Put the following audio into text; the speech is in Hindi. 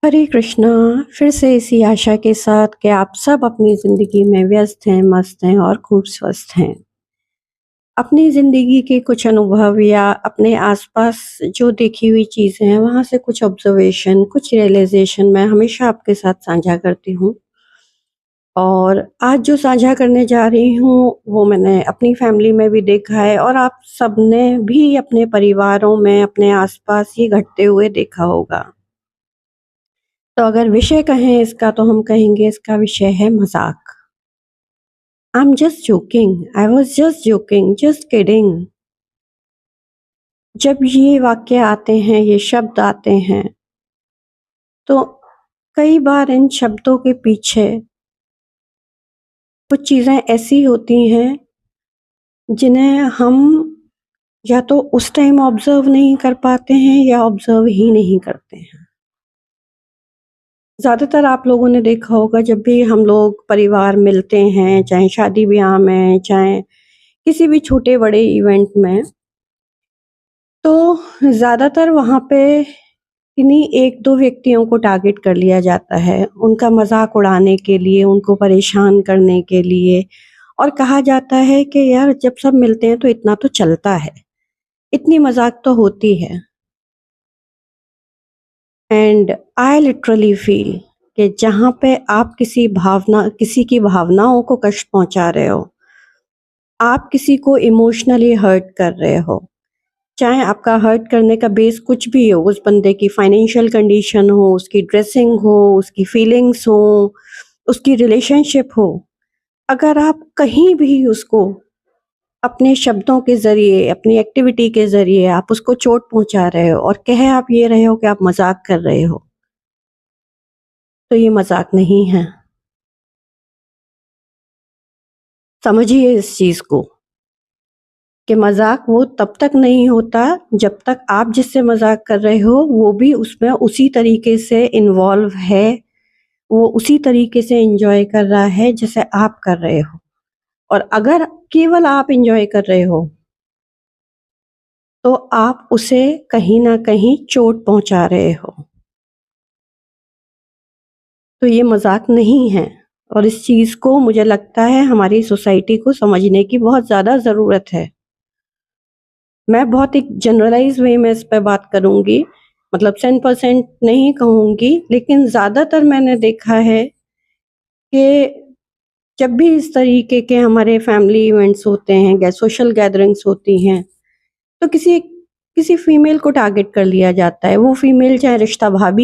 हरे कृष्णा। फिर से इसी आशा के साथ कि आप सब अपनी ज़िंदगी में व्यस्त हैं, मस्त हैं और खूब स्वस्थ हैं। अपनी ज़िंदगी के कुछ अनुभव या अपने आसपास जो देखी हुई चीज़ें हैं, वहाँ से कुछ ऑब्ज़र्वेशन, कुछ रियलाइज़ेशन मैं हमेशा आपके साथ साझा करती हूँ। और आज जो साझा करने जा रही हूँ, वो मैंने अपनी फ़ैमिली में भी देखा है और आप सबने भी अपने परिवारों में, अपने आसपास ये घटते हुए देखा होगा। तो अगर विषय कहें इसका तो हम कहेंगे इसका विषय है मज़ाक। I am just joking, I was just joking, just kidding. जब ये वाक्य आते हैं, ये शब्द आते हैं, तो कई बार इन शब्दों के पीछे कुछ चीज़ें ऐसी होती हैं, जिन्हें हम या तो उस टाइम ऑब्ज़र्व नहीं कर पाते हैं या ऑब्ज़र्व ही नहीं करते हैं। ज़्यादातर आप लोगों ने देखा होगा जब भी हम लोग परिवार मिलते हैं, चाहे शादी-ब्याह में, चाहे किसी भी छोटे-बड़े इवेंट में, तो ज़्यादातर वहाँ पे किन्हीं 1-2 व्यक्तियों को टारगेट कर लिया जाता है, उनका मज़ाक उड़ाने के लिए, उनको परेशान करने के लिए और कहा जाता है कि यार जब सब मिलते हैं तो इतना तो चलता है, इतनी मज़ाक तो होती है। एंड आई लिटरली फ़ील कि जहाँ पे आप किसी की भावनाओं को कष्ट पहुँचा रहे हो, आप किसी को इमोशनली हर्ट कर रहे हो, चाहे आपका हर्ट करने का बेस कुछ भी हो, उस बंदे की फाइनेंशियल कंडीशन हो, उसकी ड्रेसिंग हो, उसकी फीलिंग्स हो, उसकी रिलेशनशिप हो, अगर आप कहीं भी उसको अपने शब्दों के ज़रिए, अपनी एक्टिविटी के ज़रिए आप उसको चोट पहुँचा रहे हो और कह आप ये रहे हो कि आप मज़ाक कर रहे हो, तो ये मज़ाक नहीं है। समझिए इस चीज़ को कि मज़ाक वो तब तक नहीं होता जब तक आप जिससे मज़ाक कर रहे हो वो भी उसमें उसी तरीके से इन्वॉल्व है, वो उसी तरीके से एन्जॉय कर रहा है जैसे आप कर रहे हो। और अगर केवल आप एन्जॉय कर रहे हो, तो आप उसे कहीं न कहीं चोट पहुँचा रहे हो। तो ये मज़ाक नहीं है और इस चीज़ को मुझे लगता है हमारी सोसाइटी को समझने की बहुत ज़्यादा ज़रूरत है। मैं बहुत एक जनरलाइज़ वे में इस पे बात करूँगी, मतलब 100% नहीं कहूँगी, लेकिन ज़्यादातर मैंने देखा है कि जब भी इस तरीके के हमारे फैमिली इवेंट्स होते हैं या सोशल गैदरिंग्स होती हैं, तो किसी किसी फीमेल को टारगेट कर लिया जाता है। वो फीमेल चाहे रिश्ता भाभी